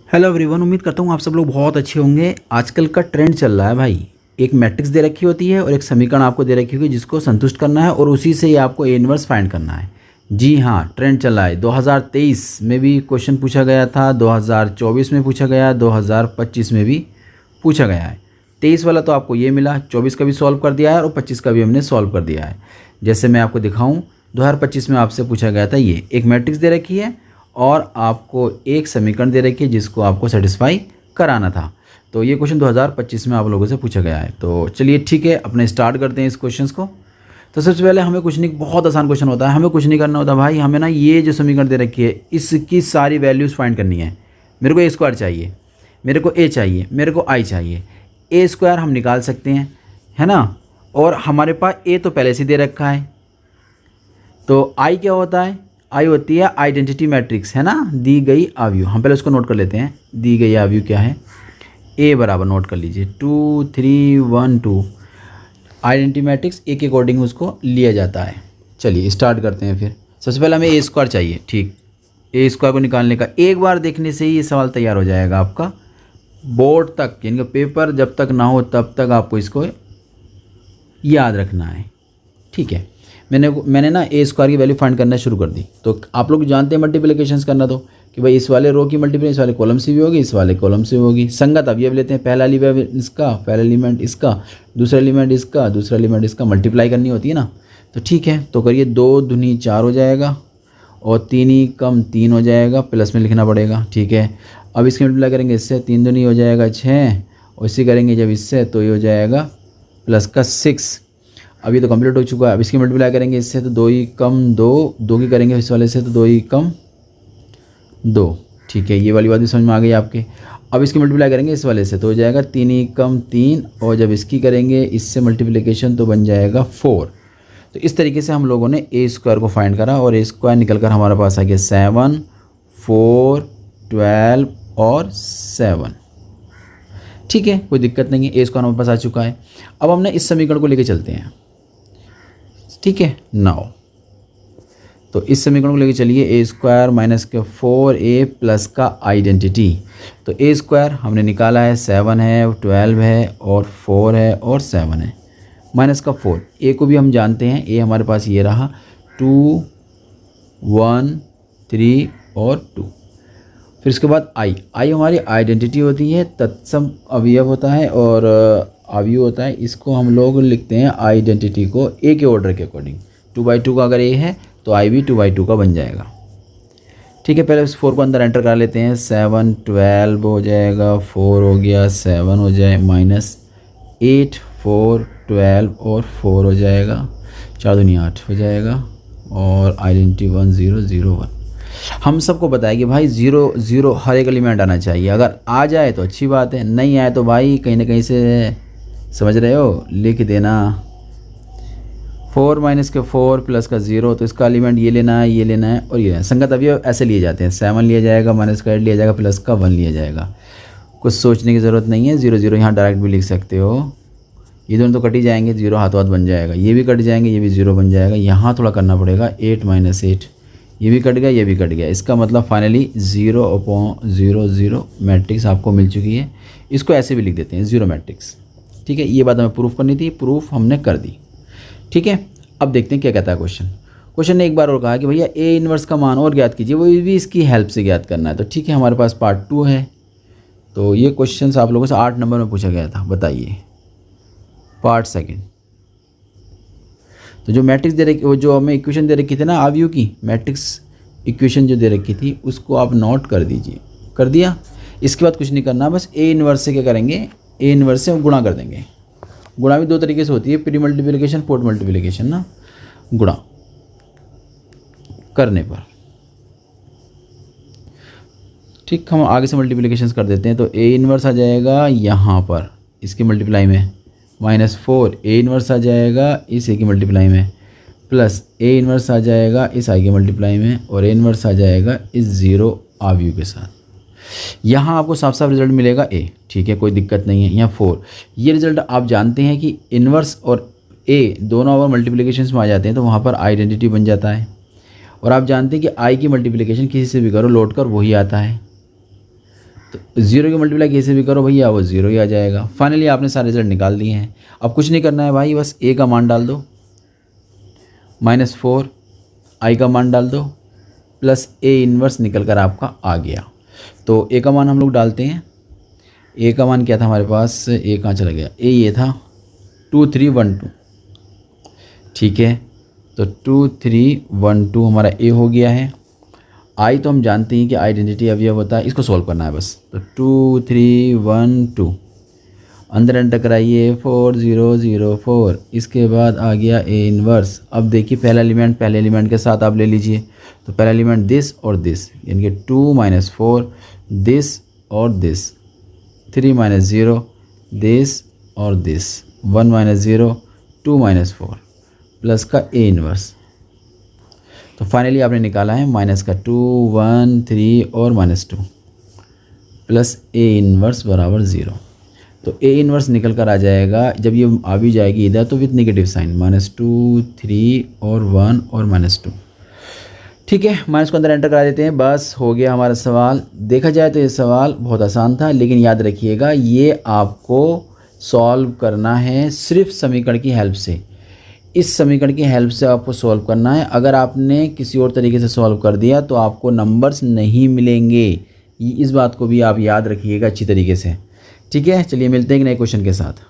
Hello everyone, उम्मीद करता हूँ आप सब लोग बहुत अच्छे होंगे। आजकल का ट्रेंड चल रहा है भाई, एक मैट्रिक्स दे रखी होती है और एक समीकरण आपको दे रखी होगी जिसको संतुष्ट करना है और उसी से ही आपको ए इनवर्स फाइंड करना है। जी हाँ, ट्रेंड चल रहा है। 2023 में भी क्वेश्चन पूछा गया था, 2024 में पूछा गया, 2025 में भी पूछा गया है। 23 वाला तो आपको ये मिला, 24 का भी सॉल्व कर दिया है और 25 का भी हमने सॉल्व कर दिया है। जैसे मैं आपको दिखाऊँ, 2025 में आपसे पूछा गया था, ये एक मैट्रिक्स दे रखी है और आपको एक समीकरण दे रखी है जिसको आपको सेटिस्फाई कराना था। तो ये क्वेश्चन 2025 में आप लोगों से पूछा गया है। तो चलिए ठीक है, अपने स्टार्ट करते हैं इस क्वेश्चंस को। तो सबसे पहले हमें कुछ नहीं, बहुत आसान क्वेश्चन होता है, हमें कुछ नहीं करना होता भाई। हमें ना ये जो समीकरण दे रखी है इसकी सारी वैल्यूज़ फाइंड करनी है। मेरे को ए स्क्वायर चाहिए, मेरे को ए चाहिए, मेरे को आई चाहिए। ए स्क्वायर हम निकाल सकते हैं, है ना। और हमारे पास ए तो पहले से दे रखा है, तो आई क्या होता है? आई होती है आइडेंटिटी मैट्रिक्स, है ना, दी गई आव्यूह। हम पहले उसको नोट कर लेते हैं। दी गई आव्यूह क्या है? ए बराबर नोट कर लीजिए 2 3 1 2। आइडेंटिटी मैट्रिक्स ए के अकॉर्डिंग उसको लिया जाता है। चलिए स्टार्ट करते हैं। फिर सबसे पहले हमें ए स्क्वायर चाहिए। ठीक, ए स्क्वायर को निकालने का एक बार देखने से ही ये सवाल तैयार हो जाएगा आपका। बोर्ड तक, यानी कि पेपर जब तक ना हो तब तक आपको इसको याद रखना है। ठीक है, मैंने ना ए स्क्वायर की वैल्यू फाइंड करना शुरू कर दी। तो आप लोग जानते हैं मल्टीप्लिकेशंस करना, तो कि भाई इस वाले रो की मल्टीप्लिकेशन इस वाले कॉलम से भी होगी, इस वाले कॉलम से भी होगी। संगत अब ये लेते हैं, पहला एलिमेंट इसका, पहला एलिमेंट इसका, दूसरा एलिमेंट इसका, दूसरा एलिमेंट इसका, मल्टीप्लाई करनी होती है ना। तो ठीक है, तो करिए 2 दूनी 4 हो जाएगा और 3 ही कम 3 हो जाएगा, प्लस में लिखना पड़ेगा। ठीक है, अब इसके मल्टीप्लाई करेंगे इससे, 3 दूनी हो जाएगा 6 और इसी करेंगे जब इससे तो ये हो जाएगा प्लस का 6। अब ये तो कंप्लीट हो चुका है। अब इसकी मल्टीप्लाई करेंगे इससे तो 2 ही कम 2, 2 की करेंगे इस वाले से तो 2 ही कम 2। ठीक है, ये वाली बात भी समझ में आ गई आपके। अब इसकी मल्टीप्लाई करेंगे इस वाले से तो हो जाएगा 3 ही कम 3 और जब इसकी करेंगे इससे मल्टीप्लिकेशन तो बन जाएगा 4। तो इस तरीके से हम लोगों ने ए स्क्वायर को फाइंड करा और ए स्क्वायर निकल कर हमारे पास आ गया 7 4 12 और 7। ठीक है, कोई दिक्कत नहीं है, ए स्क्वायर हमारे पास आ चुका है। अब हमने इस समीकरण को लेके चलते हैं। ठीक है, नाउ तो इस समीकरण को लेके चलिए, ए स्क्वायर माइनस के 4a प्लस का आइडेंटिटी। तो ए स्क्वायर हमने निकाला है, 7 है, 12 है और 4 है और 7 है, माइनस का 4। ए को भी हम जानते हैं, ए हमारे पास ये रहा 2 1 3 और 2। फिर इसके बाद आई हमारी आइडेंटिटी होती है, तत्सम अवयव होता है और अवयव होता है। इसको हम लोग लिखते हैं आइडेंटिटी को ए के ऑर्डर के अकॉर्डिंग। 2/2 का अगर ए है तो आई भी 2/2 का बन जाएगा। ठीक है, पहले इस 4 को अंदर एंटर कर लेते हैं। 7 12 हो जाएगा, 4 हो गया, 7 हो जाए, माइनस 8 4 12 और 4 हो जाएगा, 4 दूनी 8 हो जाएगा और आइडेंटिटी 1 0 0 1। हम सबको पता है कि भाई 0 0 हर एक एलिमेंट आना चाहिए। अगर आ जाए तो अच्छी बात है, नहीं आए तो भाई कहीं ना कहीं से, समझ रहे हो, लिख देना 4 माइनस के 4 प्लस का 0। तो इसका एलिमेंट ये लेना है, ये लेना है और ये लेना है। संगत अवयव ऐसे लिए जाते हैं, 7 लिया जाएगा, माइनस का 8 लिया जाएगा, प्लस का 1 लिया जाएगा। कुछ सोचने की ज़रूरत नहीं है। 0 0 यहाँ डायरेक्ट भी लिख सकते हो, ये दोनों तो कट ही जाएंगे, 0 हाथों हाथ बन जाएगा, ये भी कट जाएंगे, ये भी 0 बन जाएगा। यहाँ थोड़ा करना पड़ेगा, 8 माइनस 8, ये भी कट गया, ये भी कट गया। इसका मतलब फाइनली 0/0 0 मैट्रिक्स आपको मिल चुकी है। इसको ऐसे भी लिख देते हैं 0 मैट्रिक्स। ठीक है, ये बात हमें प्रूफ करनी थी, प्रूफ हमने कर दी। ठीक है, अब देखते हैं क्या कहता है क्वेश्चन ने एक बार और कहा कि भैया ए इनवर्स का मान और ज्ञात कीजिए, वो भी इसकी हेल्प से ज्ञात करना है। तो ठीक है, हमारे पास पार्ट 2 है। तो ये क्वेश्चन आप लोगों से 8 नंबर में पूछा गया था। बताइए पार्ट 2। तो जो मैट्रिक्स दे रखी, वो जो हमें इक्वेशन दे रखी थी ना आव्यूह की, मैट्रिक्स इक्वेशन जो दे रखी थी उसको आप नोट कर दीजिए। कर दिया? इसके बाद कुछ नहीं करना, बस ए इनवर्स से क्या करेंगे, ए इनवर्स से गुणा कर देंगे। गुणा भी 2 तरीके से होती है, प्री मल्टीप्लिकेशन, पोस्ट मल्टीप्लिकेशन ना। गुणा करने पर ठीक, हम आगे से मल्टीप्लिकेशन कर देते हैं। तो ए इनवर्स आ जाएगा यहाँ पर इसके मल्टीप्लाई में, -4 ए इनवर्स आ जाएगा इस ए की मल्टीप्लाई में, प्लस ए इनवर्स आ जाएगा इस आई के मल्टीप्लाई में और ए इनवर्स आ जाएगा इस 0 आव्यूह के साथ। यहाँ आपको साफ साफ रिजल्ट मिलेगा ए। ठीक है, कोई दिक्कत नहीं है। यहाँ 4, ये रिजल्ट आप जानते हैं कि इनवर्स और ए दोनों अगर मल्टीप्लिकेशन में आ जाते हैं तो वहाँ पर आइडेंटिटी बन जाता है। और आप जानते हैं कि आई की मल्टीप्लिकेशन किसी से भी करो लौट कर वही आता है। तो 0 की मल्टीप्लाई कैसे भी करो भैया वो 0 ही आ जाएगा। फाइनली आपने सारे रिजल्ट निकाल दिए हैं। अब कुछ नहीं करना है भाई, बस a का मान डाल दो, -4 i का मान डाल दो, प्लस a इन्वर्स निकल कर आपका आ गया। तो a का मान हम लोग डालते हैं। a का मान क्या था हमारे पास, a कहाँ चला गया, a ये था 2312, ठीक है। तो 2312 हमारा a हो गया है। i तो हम जानते हैं कि आइडेंटिटी अवयव होता है, इसको सॉल्व करना है बस। तो 2312 अंदर एंटर कराइए 4004, इसके बाद आ गया a इन्वर्स। अब देखिए पहला एलिमेंट पहले एलिमेंट के साथ आप ले लीजिए। तो पहला एलिमेंट दिस और दिस, यानी कि 2 - 4 दिस और दिस, 3 - 0 दिस और दिस, 1 - 0 2 - 4 प्लस का a इन्वर्स। तो फाइनली आपने निकाला है माइनस का 2 1 3 और -2 प्लस a इन्वर्स बराबर 0। तो a इन्वर्स निकल कर आ जाएगा, जब ये आ भी जाएगी इधर तो विथ नेगेटिव साइन, -2 3 और 1 और -2, ठीक है। माइनस को अंदर एंटर करा देते हैं, बस हो गया हमारा सवाल। देखा जाए तो ये सवाल बहुत आसान था, लेकिन याद रखिएगा ये आपको सॉल्व करना है सिर्फ समीकरण की हेल्प से। इस समीकरण की हेल्प से आपको सॉल्व करना है। अगर आपने किसी और तरीके से सॉल्व कर दिया तो आपको नंबर्स नहीं मिलेंगे। इस बात को भी आप याद रखिएगा अच्छी तरीके से, ठीक है। चलिए मिलते हैं एक नए क्वेश्चन के साथ।